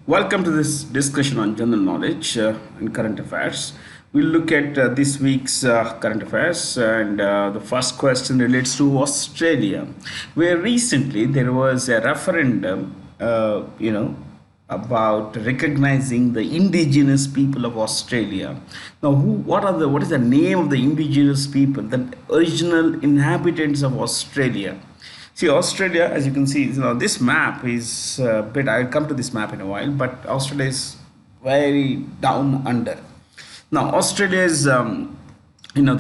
Welcome to this discussion on general knowledge and current affairs. We'll look at this week's current affairs, and the first question relates to Australia, where recently there was a referendum, about recognizing the indigenous people of Australia. Now, what is the name of the indigenous people, the original inhabitants of Australia? See, Australia, as you can see, this map is a bit. I'll come to this map in a while, but Australia is very down under. Now, Australia is, the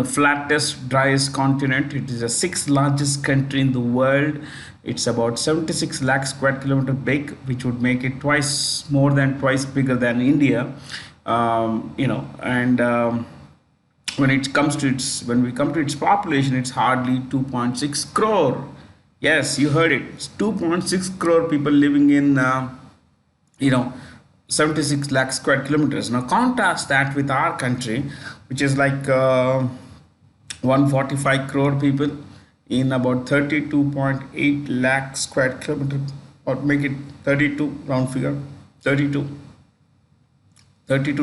flattest, driest continent. It is the sixth largest country in the world. It's about 76 lakh square kilometer big, which would make it more than twice bigger than India. And when we come to its population, it's hardly 2.6 crore. Yes, you heard it. It's 2.6 crore people living in, 76 lakh square kilometers. Now, contrast that with our country, which is like 145 crore people in about 32.8 lakh square kilometer, or make it 32, round figure, 32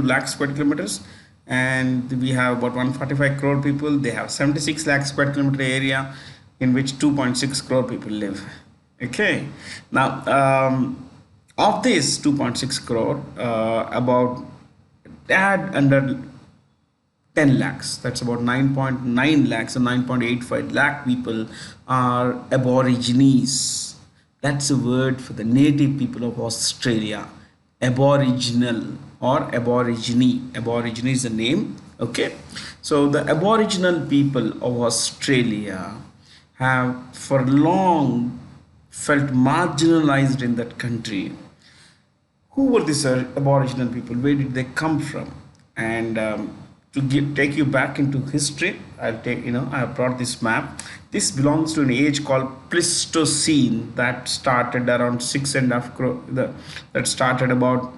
lakh square kilometers. And we have about 145 crore people. They have 76 lakh square kilometer area in which 2.6 crore people live. Okay, now of this 2.6 crore, about add under 10 lakhs, that's about 9.9 lakhs or 9.85 lakh people are aborigines. That's a word for the native people of Australia. Aboriginal or aborigine. Aborigine is the name. Okay, so the aboriginal people of Australia have for long felt marginalized in that country. Who were these aboriginal people? Where did they come from? And take you back into history, I have brought this map. This belongs to an age called Pleistocene that started around 6.5 crore. That started about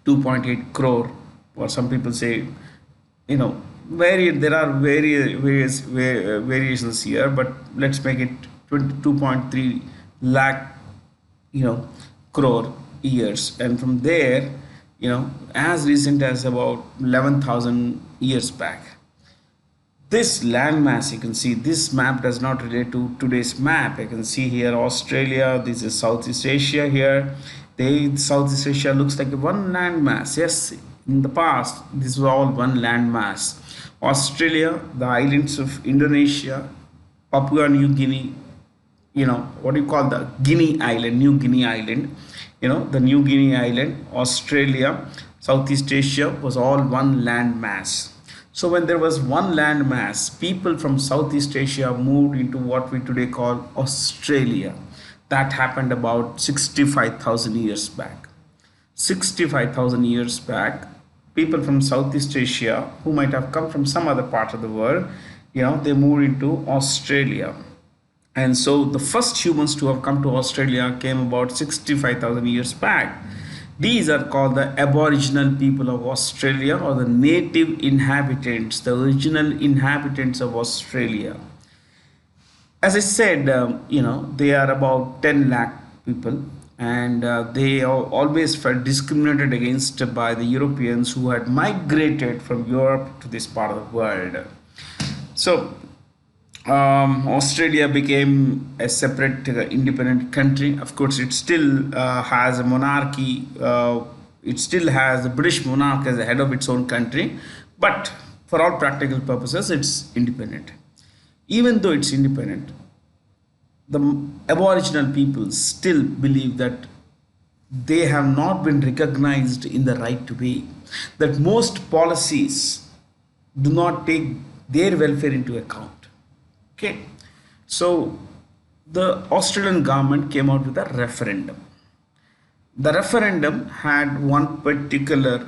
2.8 crore, or some people say, there are various variations here, but let's make it 22.3 lakh crore years. And from there, as recent as about 11,000 years back, this landmass, you can see this map does not relate to today's map. You can see here Australia, this is Southeast Asia here. Southeast Asia looks like one landmass. Yes, in the past this was all one landmass. Australia, the islands of Indonesia, Papua New Guinea, what do you call the Guinea Island, New Guinea Island, the New Guinea Island, Australia, Southeast Asia was all one landmass. So when there was one landmass, people from Southeast Asia moved into what we today call Australia. That happened about 65,000 years back. 65,000 years back, people from Southeast Asia who might have come from some other part of the world, they moved into Australia. And so the first humans to have come to Australia came about 65,000 years back. These are called the Aboriginal people of Australia, or the native inhabitants, the original inhabitants of Australia. As I said, they are about 10 lakh people, and they always felt discriminated against by the Europeans who had migrated from Europe to this part of the world. So Australia became a separate independent country. Of course, it still has a monarchy. It still has the British monarch as the head of its own country, but for all practical purposes, it's independent. Even though it's independent, the Aboriginal people still believe that they have not been recognized in the right way, that most policies do not take their welfare into account. Okay, so the Australian government came out with a referendum. The referendum had one particular,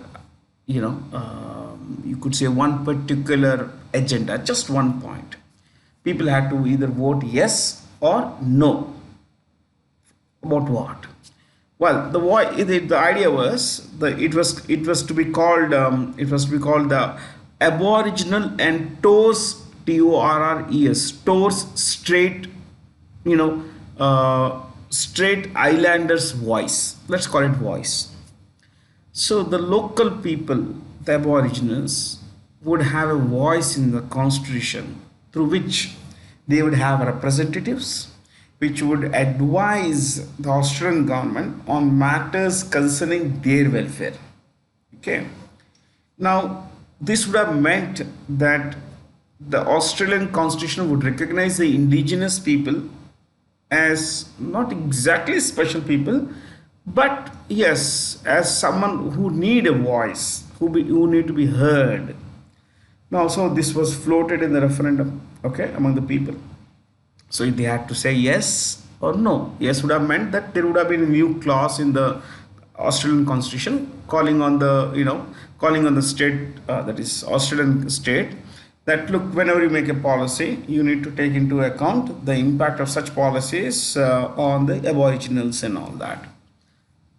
you could say one particular agenda, just one point. People had to either vote yes or no. About what? Well, the idea was it was to be called the Aboriginal and Torres Strait, Strait Islanders voice. Let's call it voice. So the local people, the Aboriginals, would have a voice in the constitution through which they would have representatives which would advise the Australian government on matters concerning their welfare. Okay. Now, this would have meant that the Australian constitution would recognize the indigenous people as not exactly special people, but yes, as someone who need a voice, who need to be heard. Now, so this was floated in the referendum, okay, among the people. So they had to say yes or no. Yes would have meant that there would have been a new clause in the Australian constitution calling on the, calling on the state, that is Australian state, that look, whenever you make a policy, you need to take into account the impact of such policies on the Aboriginals and all that.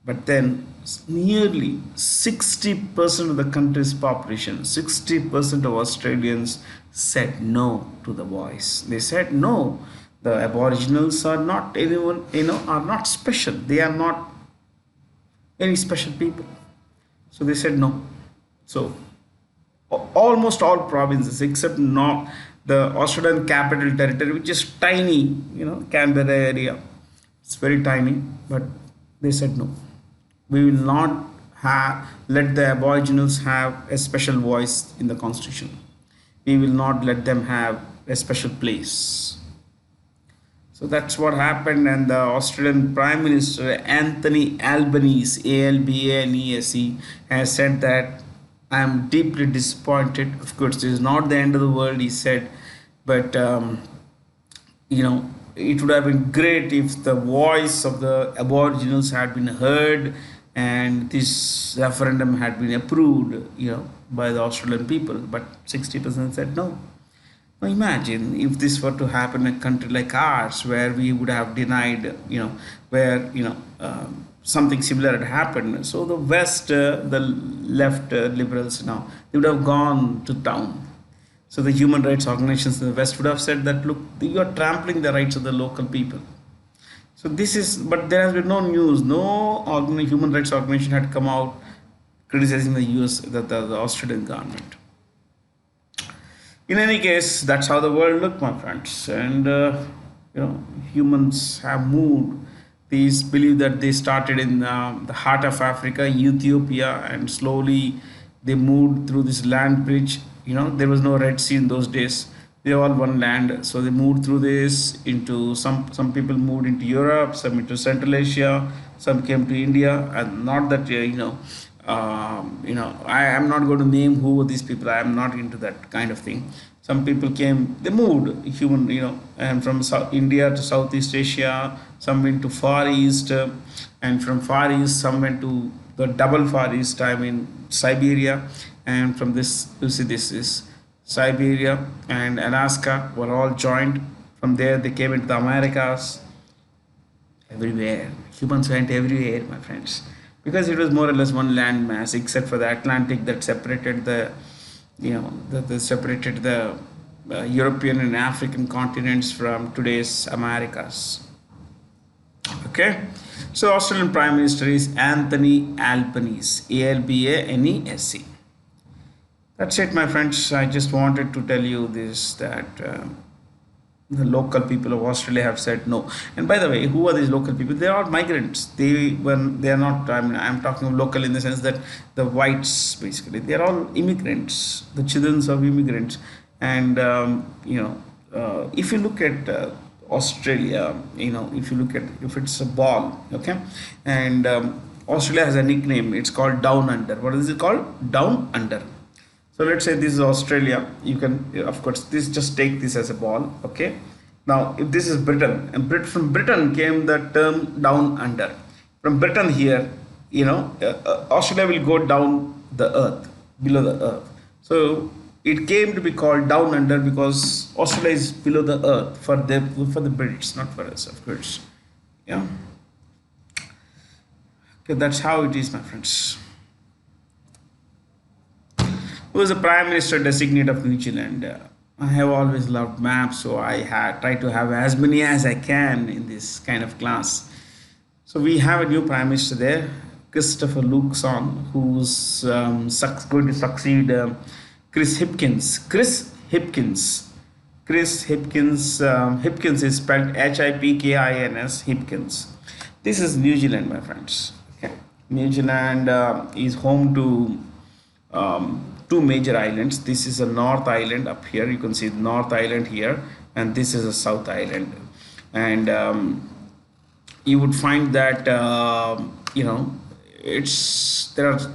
But then nearly 60% of the country's population, 60% of Australians said no to the voice. They said no, the Aboriginals are not anyone, are not special. They are not any special people. So they said no. So almost all provinces except not the Australian Capital Territory, which is tiny, Canberra area. It's very tiny, but they said no. We will not let the Aboriginals have a special voice in the constitution. We will not let them have a special place. So that's what happened, and the Australian Prime Minister Anthony Albanese, ALBANESE, has said that I am deeply disappointed. Of course, this is not the end of the world, he said, but it would have been great if the voice of the Aboriginals had been heard and this referendum had been approved, by the Australian people. But 60% said no. Now imagine if this were to happen in a country like ours, where we would have denied, where something similar had happened. So the West, the left liberals now, they would have gone to town. So the human rights organizations in the West would have said that, look, you are trampling the rights of the local people. So this is, but there has been no news, no human rights organization had come out criticizing the US, the Australian government. In any case, that's how the world looked, my friends. And humans have moved. These believe that they started in the heart of Africa, Ethiopia, and slowly they moved through this land bridge. There was no Red Sea in those days. They all one land, so they moved through this into some people moved into Europe, some into Central Asia, some came to India, and not that I am not going to name who were these people. I am not into that kind of thing. Some people came, they moved and from India to Southeast Asia, some went to Far East, and from Far East, some went to the double Far East, I mean Siberia, and from this, you see, this is Siberia and Alaska were all joined. From there, they came into the Americas. Everywhere, humans went everywhere, my friends, because it was more or less one land mass, except for the Atlantic that separated the European and African continents from today's Americas. Okay, so Australian Prime Minister is Anthony Albanese, ALBANESE. That's it, my friends. I just wanted to tell you this, that the local people of Australia have said no. And by the way, who are these local people? They are migrants. They are not. I mean, I'm talking of local in the sense that the whites, basically, they are all immigrants, the children of immigrants. And if you look at Australia, if it's a ball, okay, and Australia has a nickname. It's called Down Under. What is it called? Down Under. So let's say this is Australia. You can, of course, just take this as a ball. Okay. Now, if this is Britain, and from Britain came the term down under. From Britain here, Australia will go down the earth, below the earth. So it came to be called down under because Australia is below the earth for the British, not for us, of course. Yeah. Okay, that's how it is, my friends. Who was the Prime Minister designate of New Zealand? I have always loved maps, so I try to have as many as I can in this kind of class. So we have a new Prime Minister there. Christopher Luxon, who's going to succeed Chris Hipkins. Chris Hipkins. Hipkins is spelled Hipkins. Hipkins. This is New Zealand, my friends. Okay. New Zealand is home to two major islands. This is a North Island up here. You can see the North Island here, and this is a South Island. And you would find that there are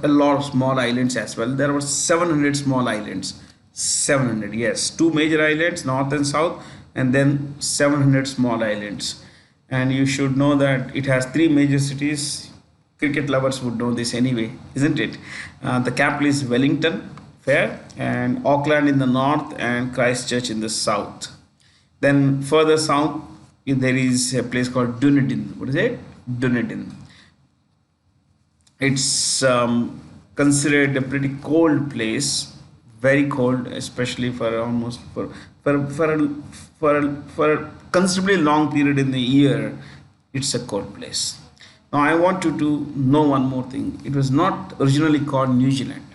a lot of small islands as well. There were 700 small islands. 700, yes, two major islands, north and south, and then 700 small islands. And you should know that it has three major cities. Cricket lovers would know this anyway, isn't it? The capital is Wellington, fair, and Auckland in the north and Christchurch in the south. Then further south there is a place called Dunedin. What is it? Dunedin. It's considered a pretty cold place, very cold, especially for a considerably long period in the year. It's a cold place. Now I want you to know one more thing. It was not originally called New Zealand.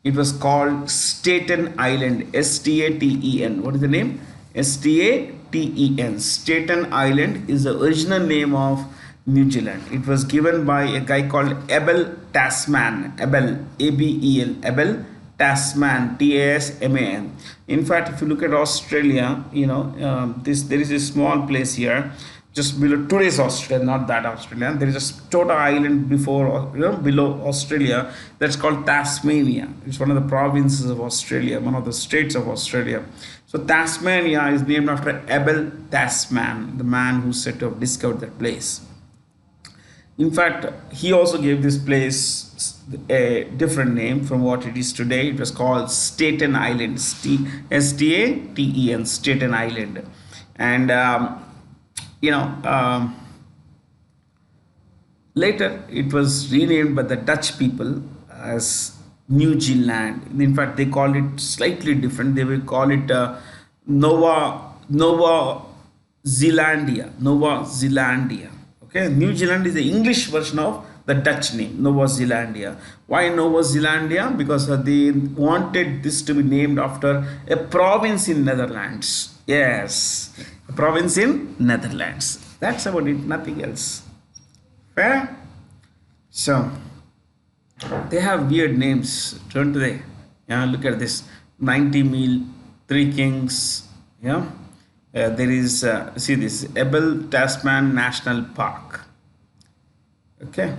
It was called Staten Island. Staten. What is the name? Staten. Staten Island is the original name of New Zealand. It was given by a guy called Abel Tasman. Abel, A-B-E-L. Abel Tasman, T-A-S-M-A-N. In fact, if you look at Australia, there is a small place here, just below today's Australia, not that Australia. There is a Tota Island below Australia, that's called Tasmania. It's one of the provinces of Australia, one of the states of Australia. So Tasmania is named after Abel Tasman, the man who said to have discovered that place. In fact, he also gave this place a different name from what it is today. It was called Staten Island, S-T-A-T-E-N, Staten Island. And later it was renamed by the Dutch people as New Zealand. In fact, they call it slightly different. They will call it Nova Zealandia. Okay, New Zealand is the English version of the Dutch name, Nova Zealandia. Why Nova Zealandia? Because they wanted this to be named after a province in Netherlands. Yes, a province in Netherlands. That's about it, nothing else. Fair? So, they have weird names, don't they? Yeah, look at this. 90 Mil, Three Kings, yeah. There is, see this, Abel Tasman National Park. Okay.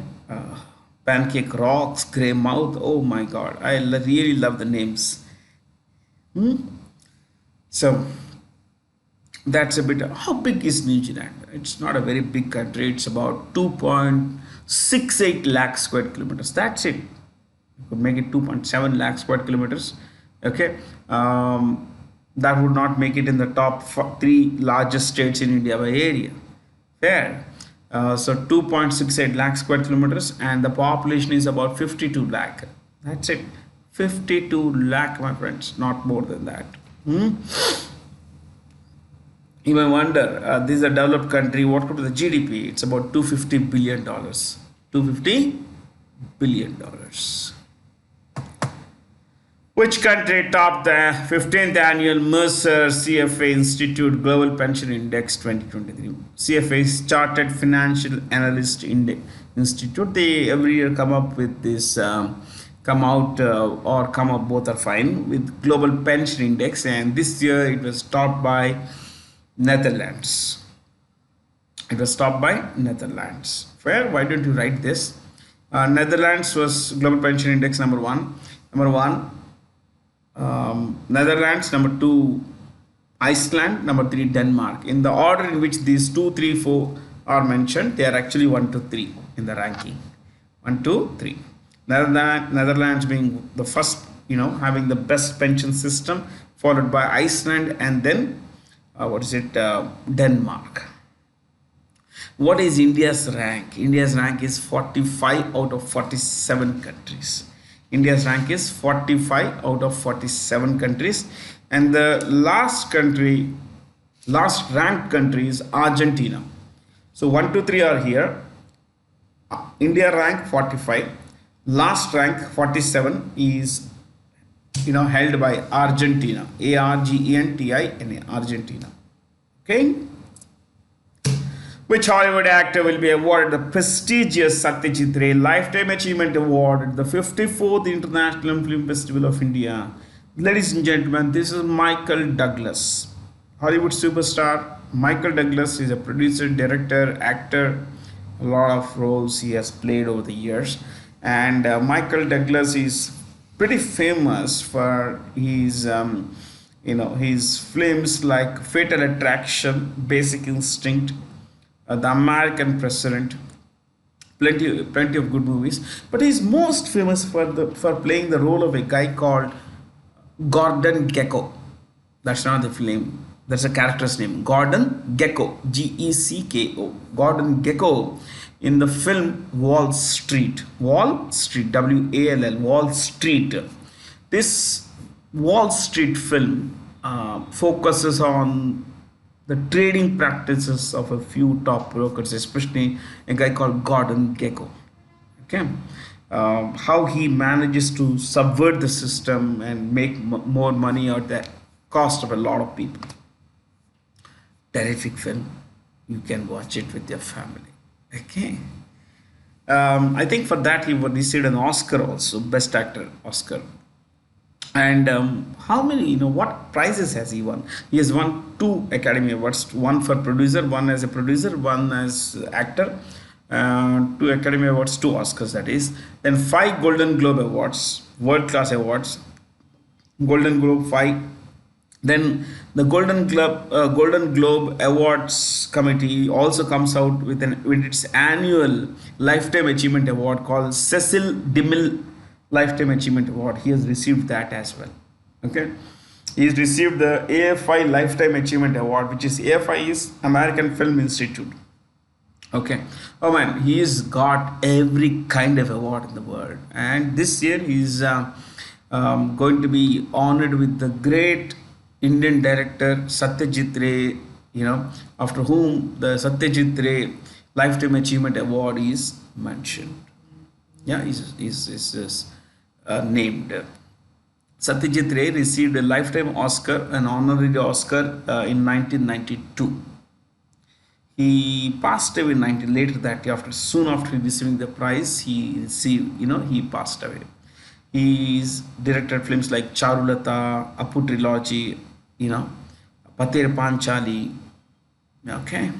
Pancake Rocks, Grey Mouth. Oh my God. I really love the names. So, that's a bit. How big is New Zealand? It's not a very big country. It's about 2.68 lakh square kilometers. That's it. You could make it 2.7 lakh square kilometers. Okay. That would not make it in the top 3 largest states in India by area. Fair. So 2.68 lakh square kilometers, and the population is about 52 lakh. That's it. 52 lakh, my friends, not more than that. You may wonder, this is a developed country, what could be the GDP? It's about $250 billion. $250 billion. Which country topped the 15th annual Mercer CFA Institute Global Pension Index 2023? CFA is Chartered Financial Analyst Institute. They every year come up with this, come up, both are fine, with Global Pension Index, and this year it was topped by Netherlands. It was topped by Netherlands. Fair? Why don't you write this? Netherlands was Global Pension Index number 1. Netherlands, number 2 Iceland, number 3 Denmark. In the order in which these 2, 3, 4 are mentioned, they are actually 1 to 3 in the ranking. 1, 2, 3. Netherlands being the first, having the best pension system, followed by Iceland, and then Denmark. What is India's rank? India's rank is 45 out of 47 countries. India's rank is 45 out of 47 countries, and the last ranked country is Argentina. So 1, 2, 3 are here. India rank 45. Last rank 47 is held by Argentina. Argentina. Argentina. Okay. Which Hollywood actor will be awarded the prestigious Satyajit Ray Lifetime Achievement Award at the 54th International Film Festival of India? Ladies and gentlemen, this is Michael Douglas. Hollywood superstar Michael Douglas is a producer, director, actor. A lot of roles he has played over the years. And Michael Douglas is pretty famous for his films like Fatal Attraction, Basic Instinct, The American President, plenty of good movies. But he's most famous for playing the role of a guy called Gordon Gekko. That's not the film. That's a character's name. Gordon Gekko. Gecko. Gordon Gekko in the film Wall Street. Wall Street. WALL. Wall Street. This Wall Street film focuses on the trading practices of a few top brokers, especially a guy called Gordon Gekko. Okay, how he manages to subvert the system and make more money at the cost of a lot of people. Terrific film. You can watch it with your family. Okay. I think for that he received an Oscar also, Best Actor Oscar. And how many, what prizes has he won? He has won 2 Academy Awards, one for producer, one as a producer, one as actor, 2 Academy Awards, 2 Oscars, that is. Then 5 Golden Globe Awards, world class awards, Golden Globe 5. Then the Golden Globe Awards Committee also comes out with its annual Lifetime Achievement Award called Cecil DeMille Lifetime Achievement Award. He has received that as well. Okay, he has received the AFI Lifetime Achievement Award, which is AFI is American Film Institute. Okay, oh man, he's got every kind of award in the world, and this year he's going to be honored with the great Indian director Satyajit Ray. After whom the Satyajit Ray Lifetime Achievement Award is mentioned. Yeah, is named. Satyajit Ray received a lifetime Oscar, an honorary Oscar in 1992. He passed away later that year. Soon after receiving the prize, he passed away. He's directed films like Charulata, Apu Trilogy, Pater Panchali. Okay.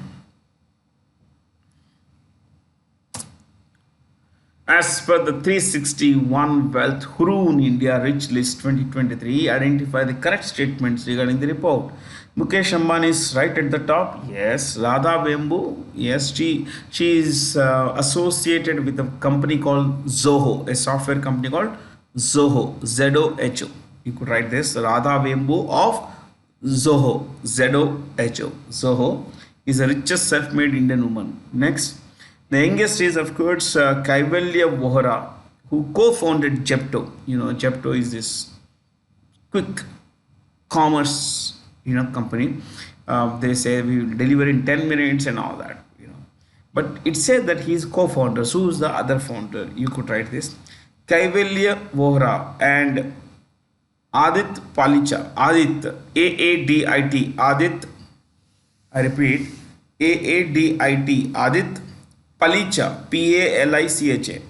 As per the 361 Wealth Hurun India Rich List 2023, identify the correct statements regarding the report. Mukesh Ambani is right at the top. Yes. Radha Vembu. Yes. She is associated with a company called Zoho, a software company called Zoho. ZOHO. You could write this. Radha Vembu of Zoho. ZOHO. Zoho is the richest self-made Indian woman. Next. The youngest is, of course, Kaivalya Vohra, who co-founded Zepto. Zepto is this quick commerce, company. They say we will deliver in 10 minutes and all that, But it said that he is co-founder. So who's the other founder? You could write this. Kaivalya Vohra and Adit Palicha. Adit, AADIT. Adit, I repeat, AADIT. Adit Palicha, Palicha.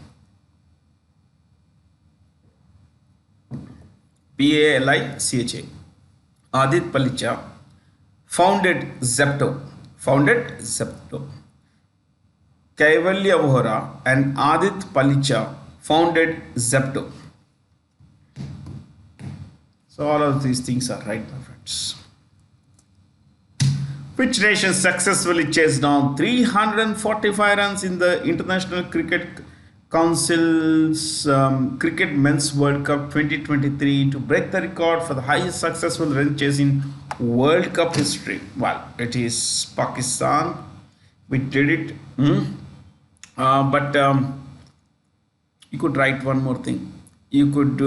Palicha. Adit Palicha founded Zepto. Kaivalya Vohra and Adit Palicha founded Zepto. So all of these things are right, my friends. Which nation successfully chased down 345 runs in the International Cricket Council's Cricket Men's World Cup 2023 to break the record for the highest successful run chase in World Cup history? Well, it is Pakistan. We did it. But you could write one more thing. You could...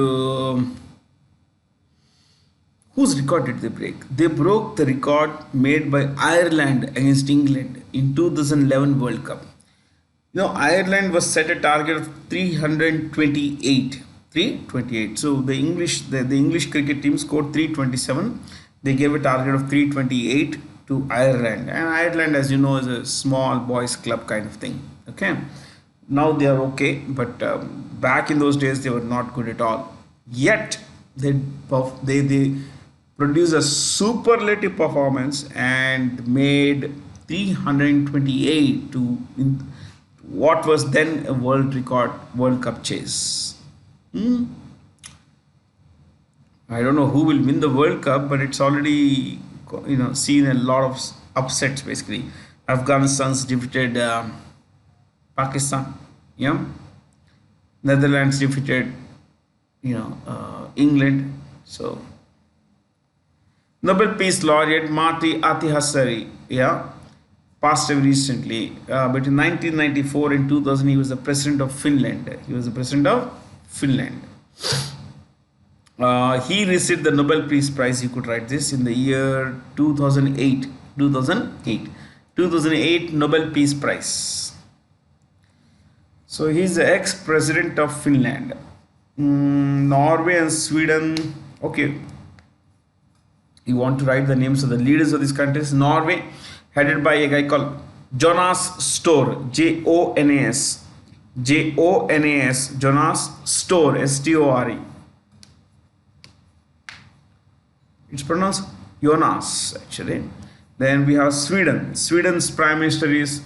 whose record did they break? They broke the record made by Ireland against England in 2011 World Cup. Ireland was set a target of 328. 328. So the English cricket team scored 327. They gave a target of 328 to Ireland. And Ireland, as you know, is a small boys club kind of thing. Okay. Now they are okay, but back in those days they were not good at all. Yet they produced a superlative performance and made 328 to what was then a world record World Cup chase. I don't know who will win the World Cup, but it's already seen a lot of upsets. Basically, Afghanistan's defeated Pakistan. Yeah, Netherlands defeated England. So Nobel Peace Laureate Marty Ahtisaari, passed away recently. Between 1994 and 2000, he was the president of Finland. He received the Nobel Peace Prize. You could write this in the year 2008. 2008 Nobel Peace Prize. So he's the ex-president of Finland. Norway and Sweden. Okay. You want to write the names of the leaders of these countries. Norway, headed by a guy called Jonas Store, Jonas, Jonas Store, Store. It's pronounced Jonas actually. Then we have Sweden. Sweden's prime minister is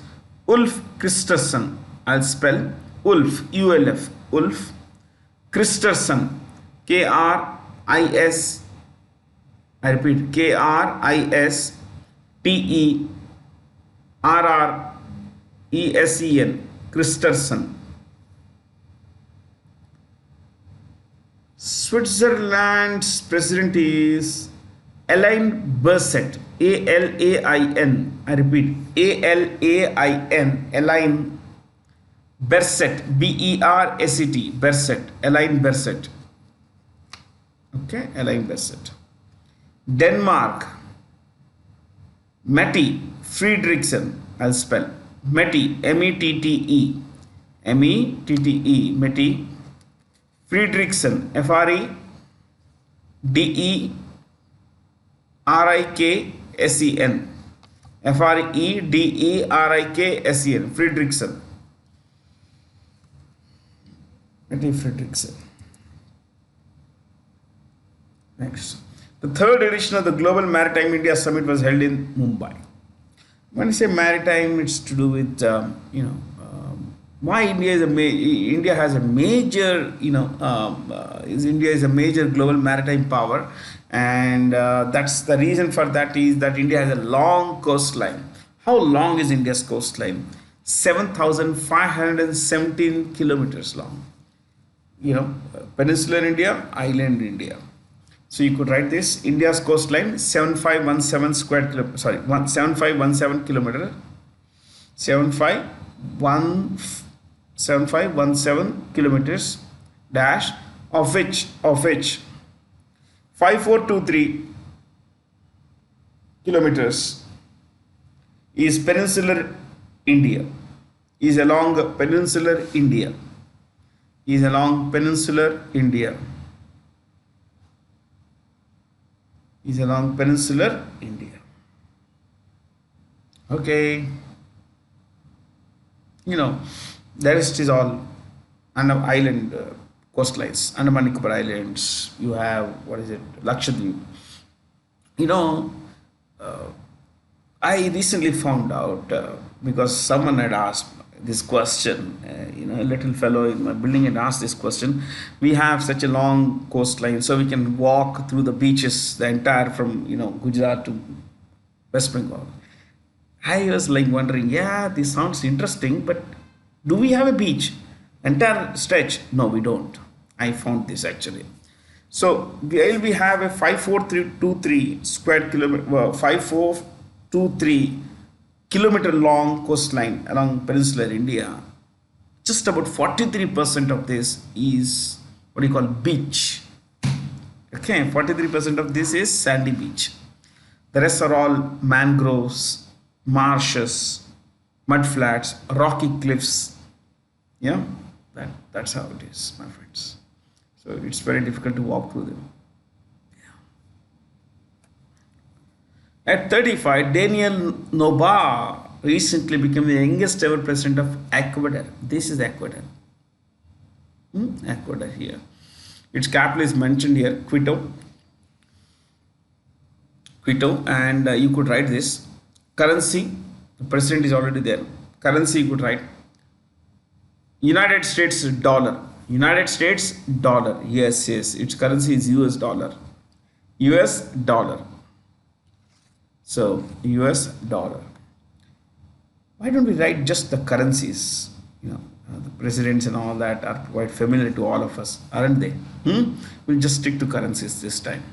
Ulf Kristersson. I'll spell Ulf, ULF, Ulf Kristersson, Kris. I repeat, Kristersen, Kristersson. Switzerland's president is Alain Berset, Alain. I repeat, Alain, Alain Berset, Berset, Berset, Alain Berset. Okay, Alain Berset. Denmark, Mette Frederiksen. I'll spell Mette, Mette, Mette Frederiksen, Frederiksen, Frederiksen, Frederiksen. Mette Frederiksen. Next. The third edition of the Global Maritime India Summit was held in Mumbai. When I say maritime, it's to do with why India has a major India is a major global maritime power, and that's the reason for that is that India has a long coastline. How long is India's coastline? 7,517 kilometers long. Peninsular India, island India. So you could write this: India's coastline 7517 kilometer, 7517 kilometers dash of which 5423 kilometers is peninsular India. Is along peninsular India. Is along peninsular India. Is along peninsular India. Okay. The rest is all under island coastlines. Andaman Nicobar Islands. You have, Lakshadweep. I recently found out because someone had asked this question. A little fellow in my building had asked this question. We have such a long coastline, so we can walk through the beaches, the entire from Gujarat to West Bengal. I was wondering, this sounds interesting, but do we have a beach? Entire stretch? No, we don't. I found this actually. So we have a 5423 square kilometer, 5423 kilometer long coastline along peninsular India. Just about 43% of this is beach. Okay, 43% of this is sandy beach. The rest are all mangroves, marshes, mud flats, rocky cliffs, Yeah, that's how it is, my friends. So it's very difficult to walk through them. At 35, Daniel Noboa recently became the youngest ever president of Ecuador. This is Ecuador. Ecuador here. Its capital is mentioned here, Quito. Quito, and you could write this. Currency, the president is already there. Currency, you could write United States dollar. United States dollar. Yes, yes. Its currency is US dollar. US dollar. So, US dollar. Why don't we write just the currencies? The presidents and all that are quite familiar to all of us, aren't they? We'll just stick to currencies this time.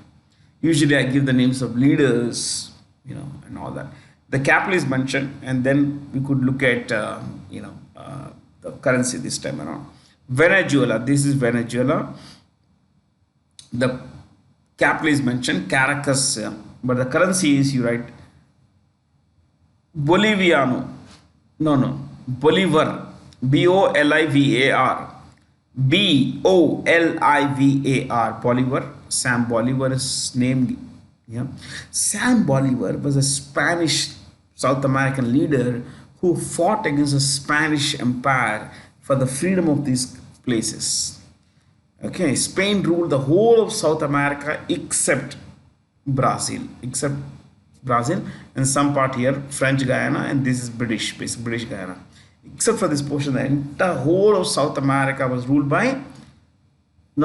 Usually I give the names of leaders, and all that. The capital is mentioned, and then we could look at, the currency this time around. Venezuela, this is Venezuela. The capital is mentioned, Caracas, but the currency is, you write Boliviano. No, Bolivar. Bolivar. Bolivar. Bolivar. Sam Bolivar is named. Yeah. Sam Bolivar was a Spanish South American leader who fought against the Spanish Empire for the freedom of these places. Okay, Spain ruled the whole of South America except Brazil, and some part here French Guyana, and this is British Guyana. Except for this portion, the entire whole of South America was ruled by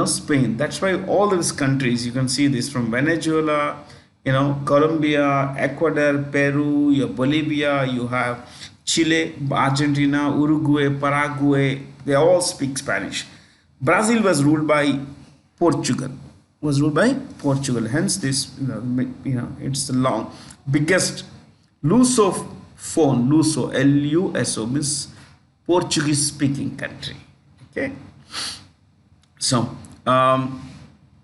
Spain. That's why all these countries, you can see this from Venezuela, Colombia, Ecuador, Peru, you have Bolivia, you have Chile, Argentina, Uruguay, Paraguay, they all speak Spanish. Brazil was ruled by Portugal. Hence this, it's the long biggest Lusophone, Luso means Portuguese speaking country. Okay. So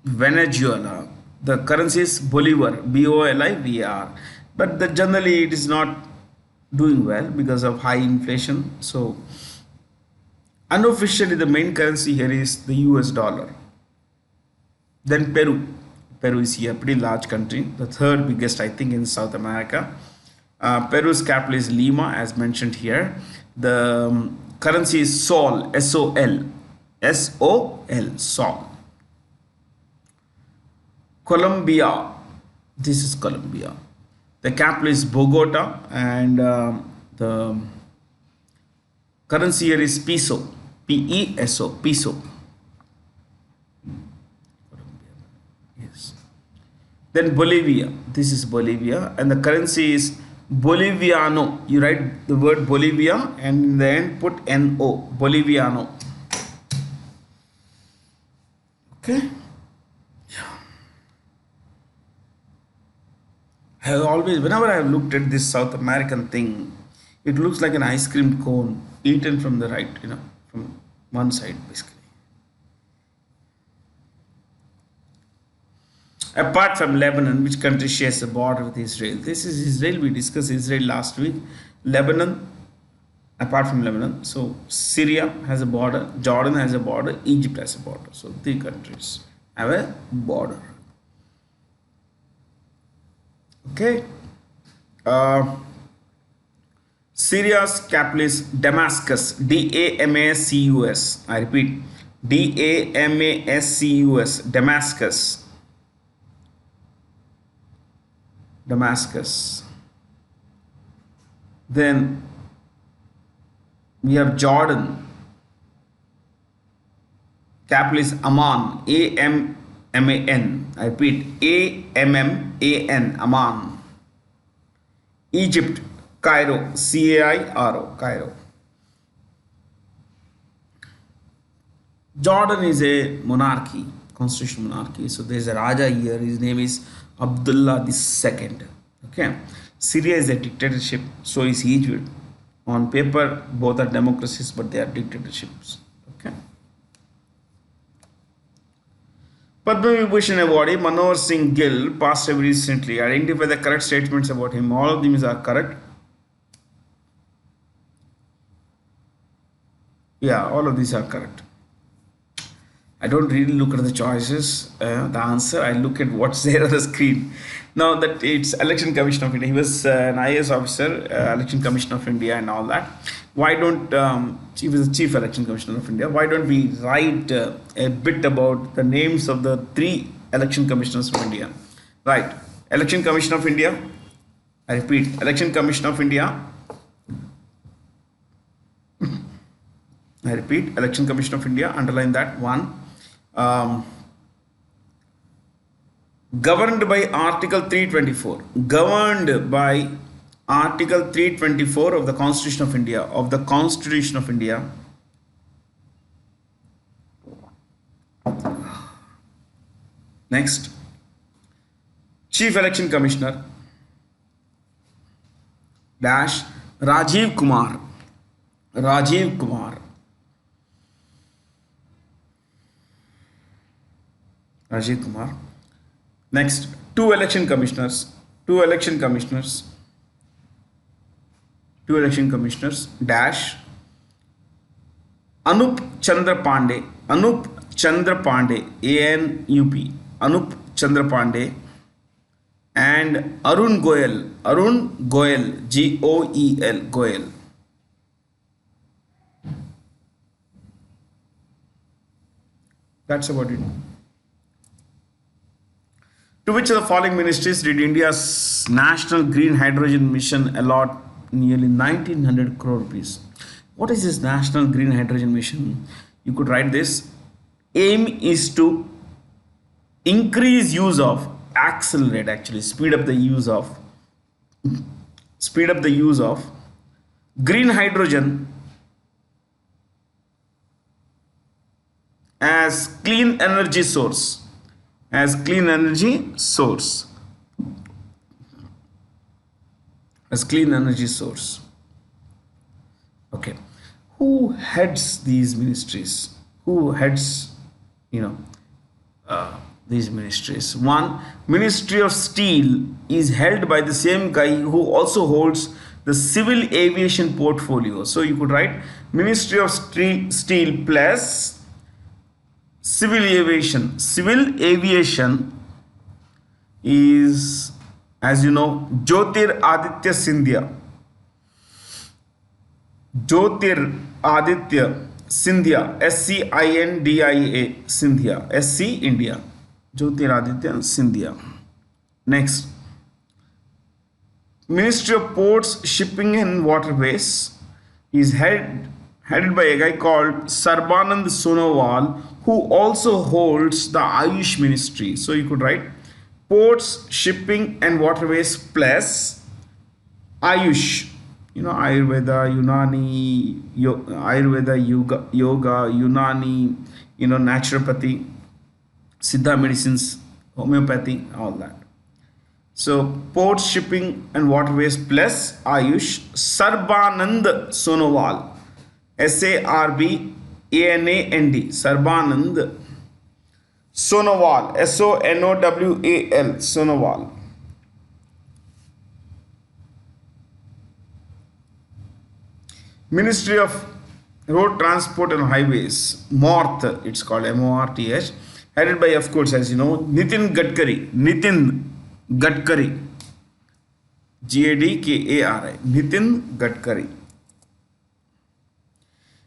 Venezuela, the currency is Bolivar, Bolivar, but generally it is not doing well because of high inflation. So unofficially the main currency here is the US dollar. Then Peru. Peru is here, pretty large country, the third biggest I think in South America. Peru's capital is Lima, as mentioned here. The currency is Sol, S-O-L, Sol. Colombia, this is Colombia. The capital is Bogota, and the currency here is Peso, P-E-S-O, Peso. Yes. Then Bolivia, this is Bolivia, and the currency is Boliviano. You write the word Bolivia and in the end put N-O, Boliviano. Okay. I have always, whenever I have looked at this South American thing, it looks like an ice cream cone eaten from the right, from one side basically. Apart from Lebanon, which country shares the border with Israel? This is Israel. We discussed Israel last week. Lebanon, apart from Lebanon. So Syria has a border, Jordan has a border, Egypt has a border. So three countries have a border. Okay. Syria's capital is Damascus, D-A-M-A-S-C-U-S. I repeat, D-A-M-A-S-C-U-S, Damascus. Then we have Jordan. Capital is Amman, A-M-M-A-N. I repeat, A-M-M-A-N, Amman. Egypt, Cairo, C-A-I-R-O, Cairo. Jordan is a monarchy, constitutional monarchy. So there is a Raja here. His name is Abdullah II. Okay. Syria is a dictatorship. So is Egypt. On paper, both are democracies, but they are dictatorships. Okay. Padma Vibhushan awardee Manohar Singh Gill passed away recently. Identify the correct statements about him. All of them are correct. Yeah, all of these are correct. I don't really look at the choices, the answer. I look at what's there on the screen. Now that it's Election Commission of India, he was an IAS officer, Election Commission of India, and all that. Why don't he was the Chief Election Commissioner of India? Why don't we write a bit about the names of the three election commissioners of India? Right, Election Commission of India. I repeat, Election Commission of India. I repeat, Election Commission of India. Underline that one. Governed by Article 324, governed by Article 324 of the Constitution of India, Next, Chief Election Commissioner dash Rajiv Kumar. Rajiv Kumar. Rajiv Kumar. Next, two election commissioners dash Anup Chandra Pandey, ANUP, Anup Chandra Pandey, and Arun Goel, Goel, Goel. That's about it. To which of the following ministries did India's National Green Hydrogen Mission allot nearly 1900 crore rupees? What is this National Green Hydrogen Mission? You could write this. Aim is to increase use of, accelerate actually, speed up the use of green hydrogen as clean energy source. As clean energy source. Okay. Who heads these ministries? These ministries? One, Ministry of Steel is held by the same guy who also holds the civil aviation portfolio. So you could write Ministry of Steel plus civil aviation. Civil aviation is, as you know, Jyotir Aditya Scindia. SCINDIA, Scindia, SC India. Jyotir Aditya Scindia. Next, Ministry of Ports, Shipping and Waterways is headed by a guy called Sarbanand Sonowal, who also holds the Ayush Ministry. So you could write Ports, Shipping and Waterways plus Ayush. Ayurveda, Unani, Ayurveda, yoga, Unani, naturopathy, Siddha medicines, homeopathy, all that. So Ports, Shipping and Waterways plus Ayush, Sarbanand Sonowal. SARBANAND, Sarbanand Sonowal, SONOWAL, Sonowal. Ministry of Road Transport and Highways, MORTH, it's called MORTH, headed by, of course, as you know, Nitin Gadkari, GADKARI, Nitin Gadkari.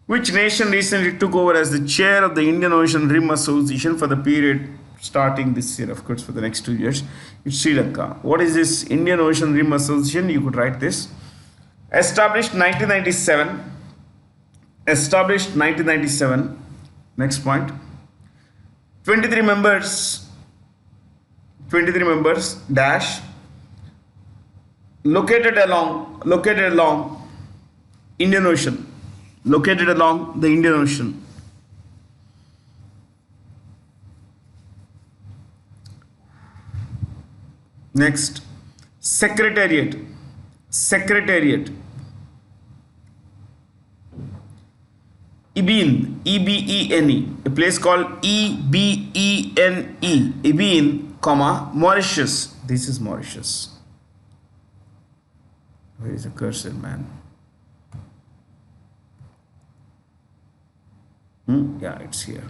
Which nation recently took over as the chair of the Indian Ocean Rim Association for the period starting this year, of course, for the next 2 years? It's Sri Lanka. What is this Indian Ocean Rim Association? You could write this. Established 1997. Next point. 23 members dash located along Indian Ocean. Located along the Indian Ocean. Next, Secretariat. Ebene, EBENE, a place called EBENE, Ebene, Mauritius. This is Mauritius. Where is the cursor, man? Yeah, it's here.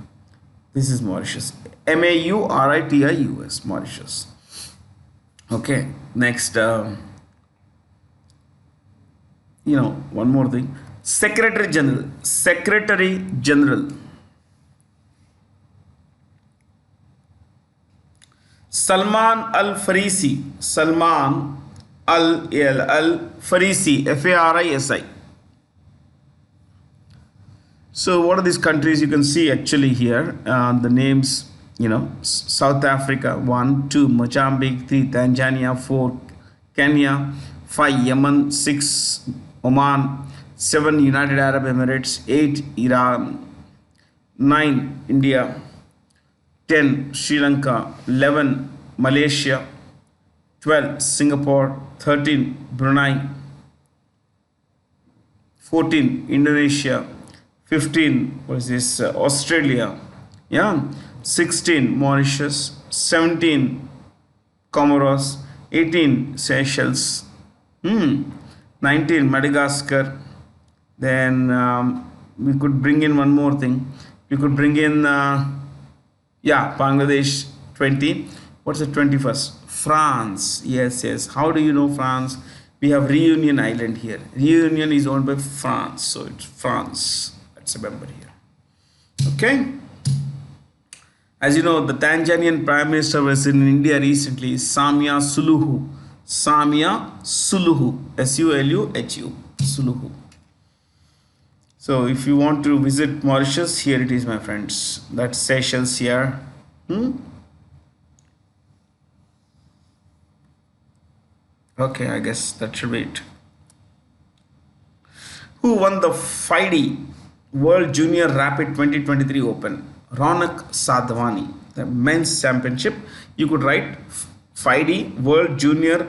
This is Mauritius. Mauritis, Mauritius. Okay, next, one more thing. Secretary General. Secretary General. Salman Al Farisi. Salman Al Farisi. Farisi. So what are these countries? You can see actually here the names. South Africa 1, 2 Mozambique, 3 Tanzania, 4 Kenya, 5 Yemen, 6 Oman, 7 United Arab Emirates, 8 Iran, 9 India, 10 Sri Lanka, 11 Malaysia, 12 Singapore, 13 Brunei, 14 Indonesia, 15 Australia, 16 Mauritius, 17 Comoros, 18 Seychelles, 19 Madagascar. Then we could bring in one more thing. We could bring in Bangladesh. 20. What's the 21st? France. Yes. How do you know France? We have Reunion Island here. Reunion is owned by France, so it's France. That's a member here. Okay. As you know, the Tanzanian Prime Minister was in India recently, Samia Suluhu. Samia Suluhu. Suluhu. Suluhu. So if you want to visit Mauritius, here it is, my friends. That's Seychelles here. Okay, I guess that should be it. Who won the FIDE World Junior Rapid 2023 Open? Ronak Sadhwani, the men's championship. You could write FIDE World Junior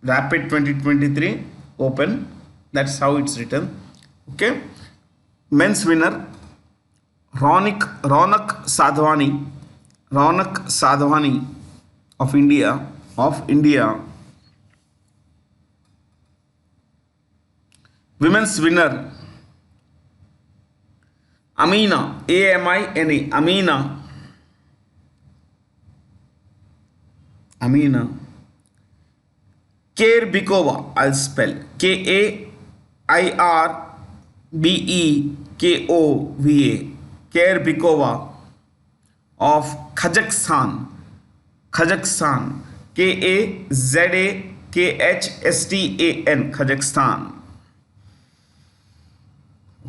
Rapid 2023 Open. That's how it's written. Okay. Men's winner Ronak Sadhwani. Ronak Sadhwani of India. Women's winner Amina, Amina, Amina Kerbikova, I'll spell Kairbekova, Kerbikova of Kazakhstan, Kazakhstan, Kazakhstan.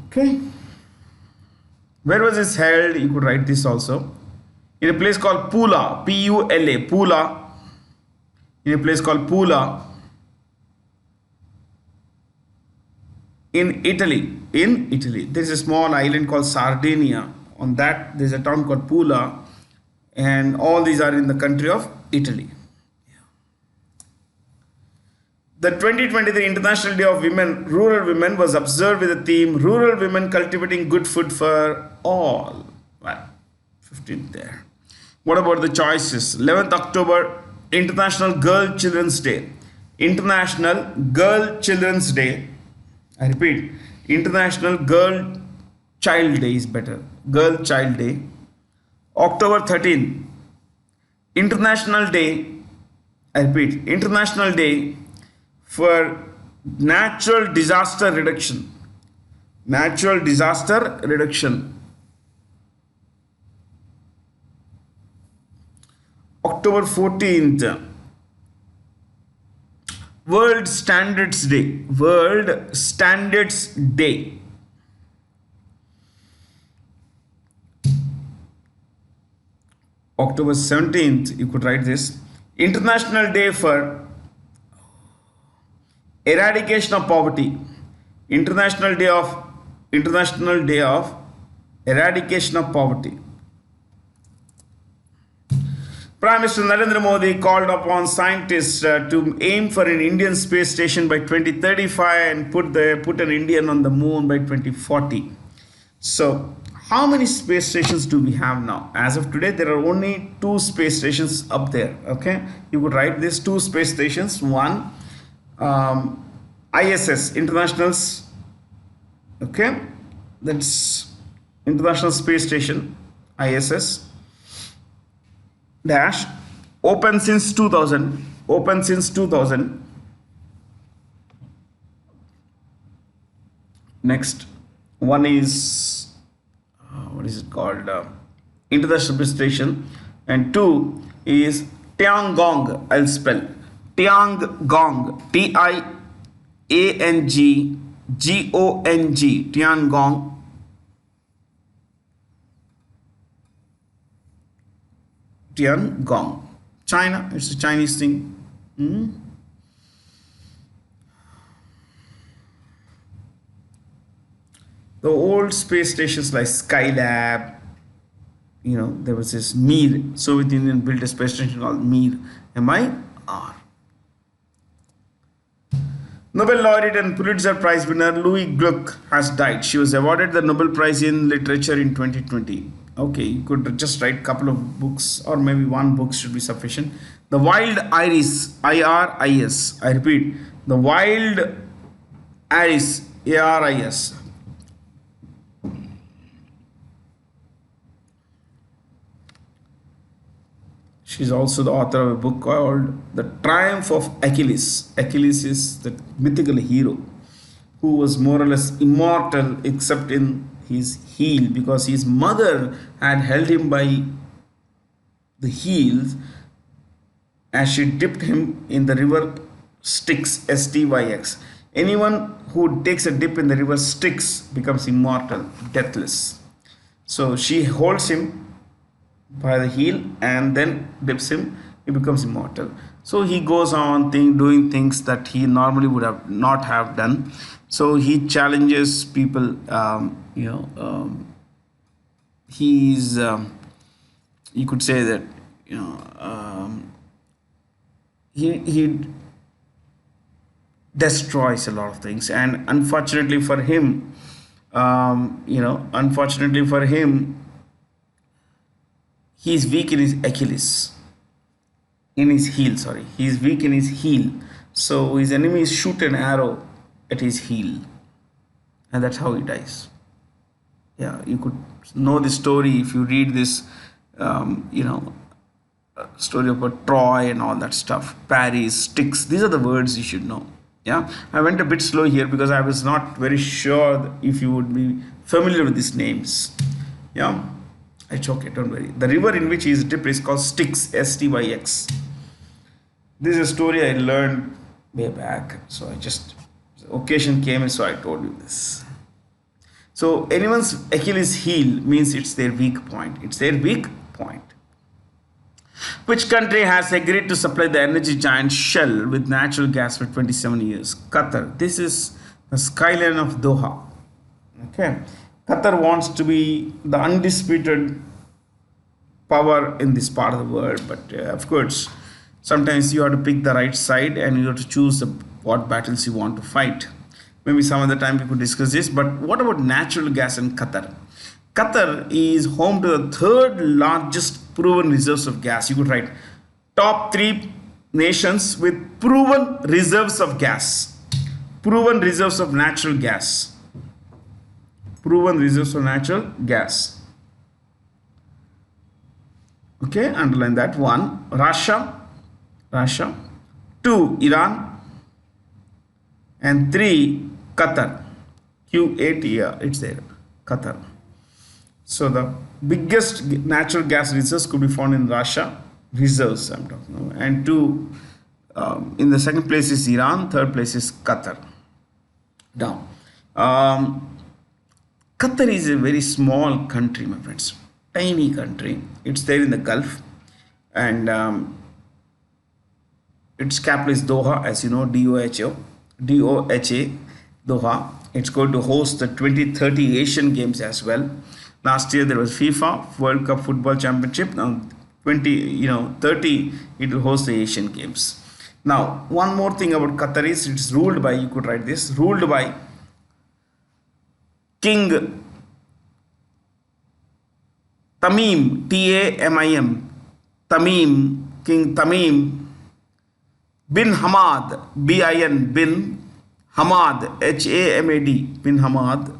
Okay. Where was this held? You could write this also. In a place called Pula, Pula, Pula. In a place called Pula, in Italy. There is a small island called Sardinia. On that, there is a town called Pula, and all these are in the country of Italy. The 2023 International Day of Women, Rural Women, was observed with the theme Rural Women Cultivating Good Food for All. Well, 15th there. What about the choices? 11th October, International Girl Children's Day. International Girl Children's Day. I repeat, International Girl Child Day is better. Girl Child Day. October 13th, International Day. I repeat, International Day for natural disaster reduction. Natural disaster reduction. October 14th, World Standards Day. World Standards Day. October 17th, you could write this. International Day for Eradication of Poverty. International Day of Eradication of Poverty. Prime Minister Narendra Modi called upon scientists to aim for an Indian space station by 2035 and put an Indian on the moon by 2040. So, how many space stations do we have now? As of today, there are only 2 space stations up there. Okay, you could write these 2 space stations. One, ISS, Internationals. Okay, that's International Space Station, ISS, dash, open since 2000. Open since 2000. Next one is what is it called? International Space Station, and two is Tiangong. I'll spell Tiangong. TIANGGONG. Tiangong. Tiangong. China. It's a Chinese thing. The old space stations like Skylab, there was this Mir. Soviet Union built a space station called Mir. MIR. Nobel laureate and Pulitzer Prize winner Louis Gluck has died. She was awarded the Nobel Prize in Literature in 2020. Okay, you could just write a couple of books, or maybe one book should be sufficient. The Wild Iris, IRIS. I repeat, The Wild Iris, ARIS. She's also the author of a book called The Triumph of Achilles. Achilles is the mythical hero who was more or less immortal except in his heel, because his mother had held him by the heels as she dipped him in the river Styx, STYX. Anyone who takes a dip in the river Styx becomes immortal, deathless. So she holds him by the heel and then dips him, he becomes immortal. So he goes on doing things that he normally would have not have done. So he challenges people. He's you could say that he destroys a lot of things, and unfortunately for him, he's weak in his Achilles. In his heel, sorry. He's weak in his heel. So his enemies shoot an arrow at his heel. And that's how he dies. Yeah, you could know the story if you read this, story about Troy and all that stuff. Paris, Styx. These are the words you should know. Yeah, I went a bit slow here because I was not very sure if you would be familiar with these names. Yeah. It's okay, don't worry. The river in which he is dipped is called Styx, STYX. This is a story I learned way back. So the occasion came and so I told you this. So anyone's Achilles heel means it's their weak point. It's their weak point. Which country has agreed to supply the energy giant Shell with natural gas for 27 years? Qatar. This is the skyline of Doha. Okay. Qatar wants to be the undisputed power in this part of the world, but of course, sometimes you have to pick the right side and you have to choose what battles you want to fight. Maybe some other time we could discuss this, but what about natural gas in Qatar? Qatar is home to the third largest proven reserves of gas. You could write top 3 nations with proven reserves of gas, proven reserves of natural gas. Proven reserves of natural gas. Okay, underline that. 1, Russia. 2, Iran. And 3, Qatar. QATR. It's there. Qatar. So the biggest natural gas reserves could be found in Russia. Reserves I'm talking about. And 2, in the second place is Iran. Third place is Qatar. Down. Qatar is a very small country, my friends. Tiny country. It's there in the Gulf. And its capital is Doha, as you know, DOHA, Doha. It's going to host the 2030 Asian Games as well. Last year there was FIFA World Cup Football Championship. Now 2030 it will host the Asian Games. Now one more thing about Qatar is it's ruled by, you could write this, ruled by King Tamim, Tamim, Tamim, King Tamim bin Hamad, bin bin Hamad, Hamad, bin Hamad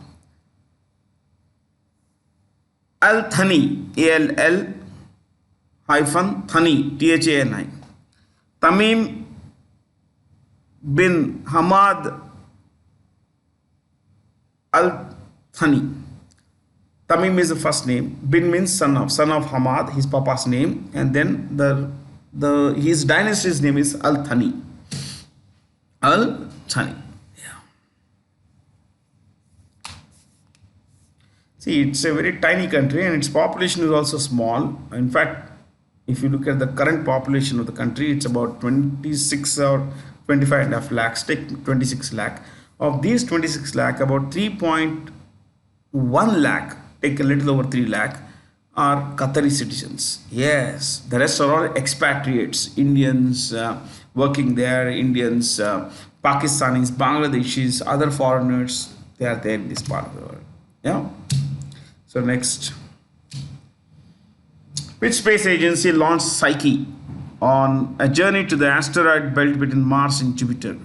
Al-Thani, A-L-L hyphen Thani, T-H-A-N-I. Tamim bin Hamad Al-Thani. Tamim is the first name. Bin means son of Hamad, his papa's name, and then his dynasty's name is Al-Thani. Al-Thani. Yeah. See, it's a very tiny country and its population is also small. In fact, if you look at the current population of the country, it's about 26 or 25 and a half lakhs. Take 26 lakh. Of these 26 lakh, about 3.1 lakh, take a little over 3 lakh, are Qatari citizens. Yes, the rest are all expatriates, Indians working there, Indians, Pakistanis, Bangladeshis, other foreigners, they are there in this part of the world. Yeah. So next. Which space agency launched Psyche on a journey to the asteroid belt between Mars and Jupiter?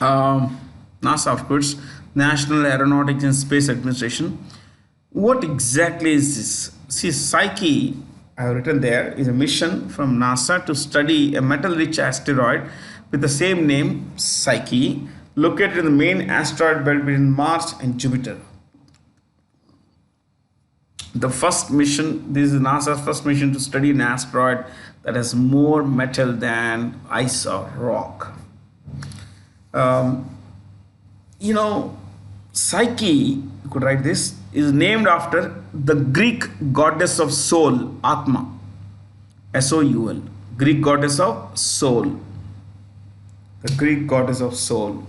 NASA, of course, National Aeronautics and Space Administration. What exactly is this? See, Psyche, I have written there, is a mission from NASA to study a metal-rich asteroid with the same name, Psyche, located in the main asteroid belt between Mars and Jupiter. The first mission, this is NASA's first mission to study an asteroid that has more metal than ice or rock. Psyche, you could write this, is named after the Greek goddess of soul, Atma, S-O-U-L, Greek goddess of soul, the Greek goddess of soul.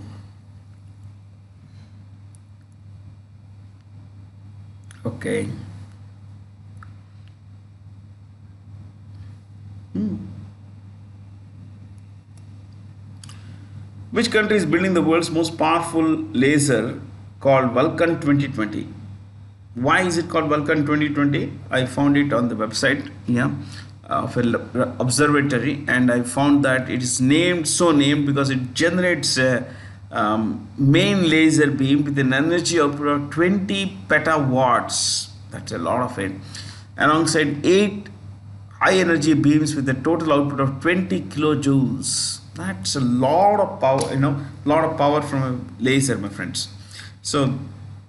Okay. Which country is building the world's most powerful laser called Vulcan 2020? Why is it called Vulcan 2020? I found it on the website, of an observatory, and I found that it is named because it generates a main laser beam with an energy output of 20 petawatts. That's a lot of it. Alongside 8 high energy beams with a total output of 20 kilojoules. That's a lot of power, lot of power from a laser, my friends. So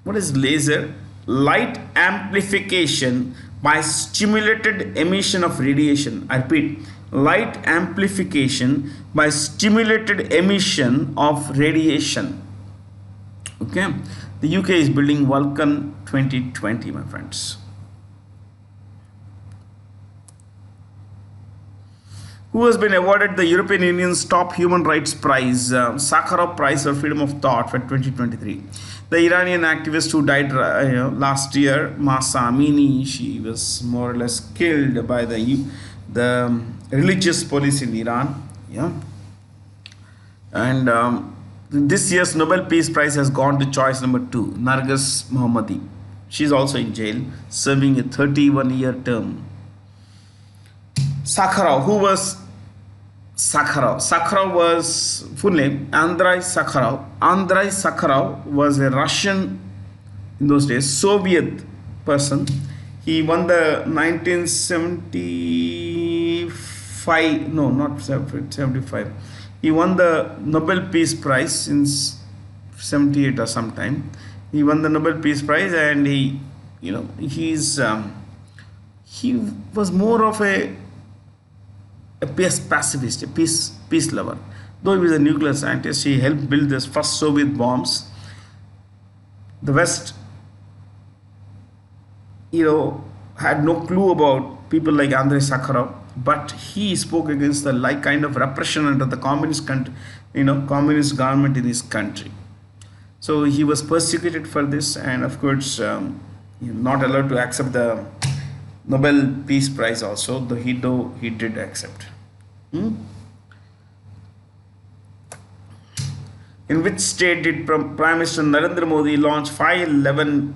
what is laser? Light amplification by stimulated emission of radiation. I repeat, light amplification by stimulated emission of radiation. Okay, the UK is building Vulcan 2020, my friends. Who has been awarded the European Union's top human rights prize, Sakharov Prize for Freedom of Thought for 2023? The Iranian activist who died last year, Mahsa Amini, she was more or less killed by the religious police in Iran. Yeah, and this year's Nobel Peace Prize has gone to choice number 2, Narges Mohammadi. She's also in jail, serving a 31-year term. Sakharov, who was Sakharov? Sakharov was full name Andrei Sakharov. Andrei Sakharov was a Russian, in those days, Soviet person. He won the 1975, no, not 75. He won the Nobel Peace Prize in 78 or sometime. He won the Nobel Peace Prize, and he was more of a pacifist, a peace lover. Though he was a nuclear scientist, he helped build the first Soviet bombs. The West, had no clue about people like Andrei Sakharov, but he spoke against the kind of repression under the communist country, communist government in his country. So he was persecuted for this, and of course, not allowed to accept the Nobel Peace Prize also, though he did accept. In which state did Prime Minister Narendra Modi launch 511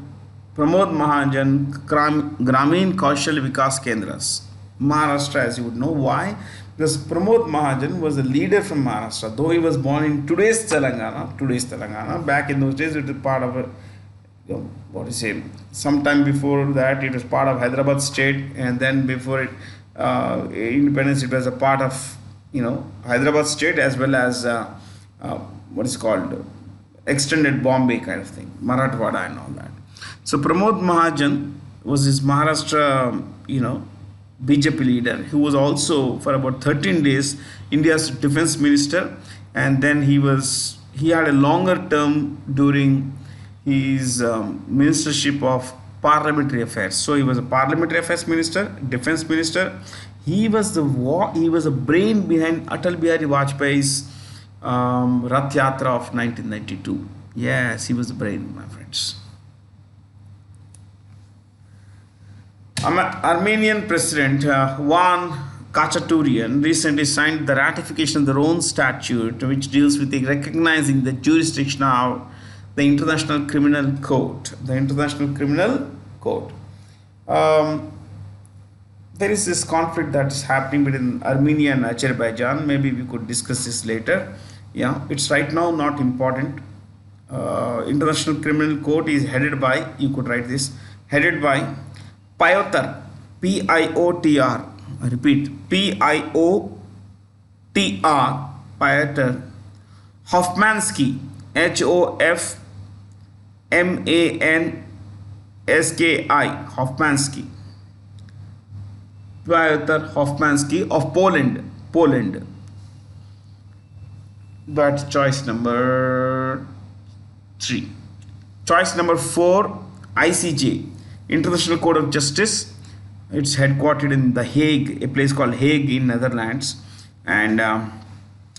Pramod Mahajan Gramin Kaushal Vikas Kendras? Maharashtra, as you would know. Why? Because Pramod Mahajan was a leader from Maharashtra, though he was born in today's Telangana. Back in those days, it was part of what is it? Sometime before that, it was part of Hyderabad state, and then before it independence, it was a part of Hyderabad state as well as what is called extended Bombay kind of thing, Marathwada and all that. So Pramod Mahajan was his Maharashtra, BJP leader, who was also for about 13 days India's defense minister, and then he had a longer term during his ministership of parliamentary affairs. So he was a parliamentary affairs minister, defense minister. He was a brain behind Atal Bihari Vajpayee's Rath Yatra of 1992. Yes, he was the brain, my friends. Armenian President Van Kachaturian recently signed the ratification of the Rome Statute, which deals with recognizing the jurisdiction of the International Criminal Court. The International Criminal Court. There is this conflict that is happening between Armenia and Azerbaijan. Maybe we could discuss this later. Yeah, it's right now not important. International Criminal Court is headed by, you could write this, headed by Piotr, Piotr, I repeat, Piotr, Piotr Hofmansky, Hofmanski, Hofmansky, Piotr Hofmansky of Poland. That's choice number 3. Choice number 4, ICJ, International Court of Justice. It's headquartered in The Hague, a place called Hague in Netherlands, and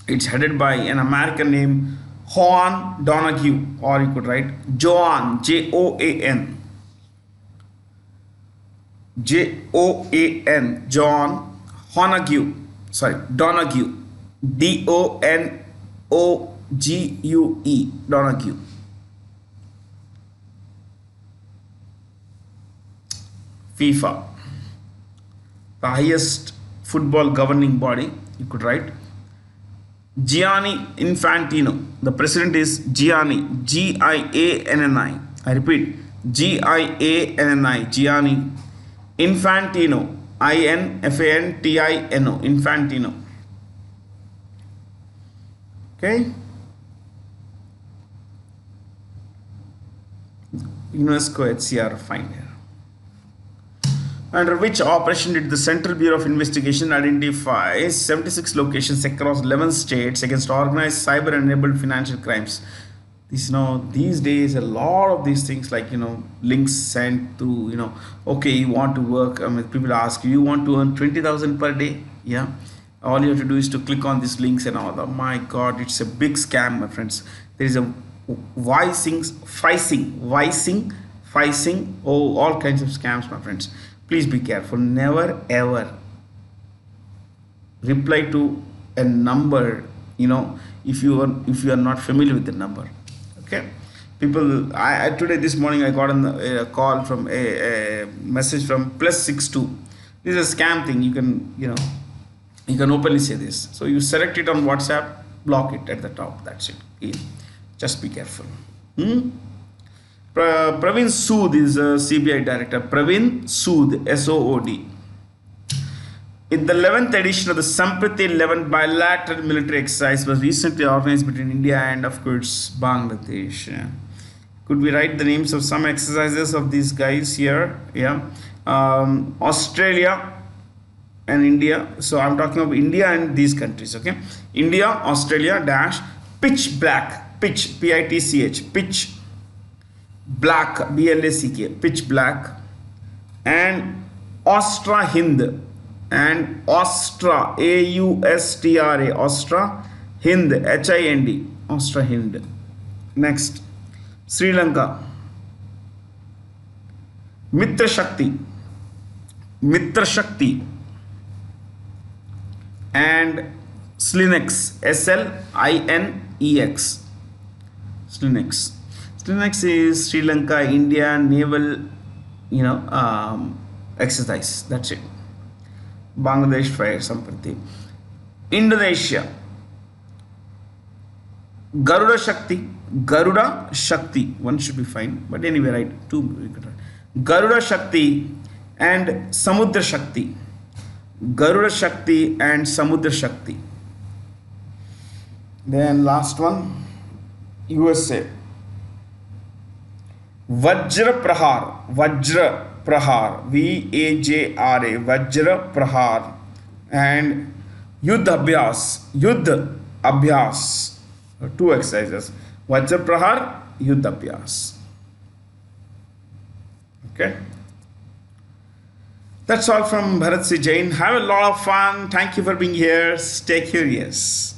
it's headed by an American named Juan Donahue, or you could write Joan, Joan, Joan, John Donahue, Donahue, Donogue, Donahue. FIFA, the highest football governing body, you could write Gianni Infantino. The president is Gianni, Gianni. I repeat, Gianni, Gianni Infantino, Infantino, Infantino. Okay. UNESCO HCR, fine here. Under which operation did the Central Bureau of Investigation identify 76 locations across 11 states against organized cyber-enabled financial crimes? These days, a lot of these things like, links sent through, okay, you want to work, people ask you want to earn 20,000 per day? Yeah. All you have to do is to click on these links and all that. My God, it's a big scam, my friends. There is a phishing, all kinds of scams, my friends. Please be careful. Never ever reply to a number, if you are not familiar with the number. Okay. People, this morning I got a call from a message from +62. This is a scam thing. You can openly say this. So you select it on WhatsApp, block it at the top. That's it. Yeah. Just be careful. Praveen Sood is a CBI director. Praveen Sood, SOOD. In the 11th edition of the Sampriti 11 bilateral military exercise was recently organized between India and, of course, Bangladesh. Could we write the names of some exercises of these guys here? Yeah. Australia and India. So I'm talking about India and these countries. Okay. India, Australia, dash, pitch black, pitch, PITCH, pitch black, BLACK, pitch black, and Austra Hind, and Austra, AUSTRA, Austra Hind, HIND, Austra Hind. Next, Sri Lanka, Mitra Shakti, and Slinex, SLINEX, Slinex. Slinex is Sri Lanka India naval, exercise. That's it. Bangladesh Fire Sampriti. Indonesia, Garuda Shakti, one should be fine, but anyway, right, two, we could write. Garuda Shakti and Samudra Shakti. Garuda Shakti and Samudra Shakti. Then last one, USA. Vajra Prahar, VAJRA, Vajra Prahar, and Yuddha Abhyas, two exercises, Vajra Prahar, Yuddha Abhyas. Okay, that's all from Bharat C. Jain. Have a lot of fun. Thank you for being here. Stay curious.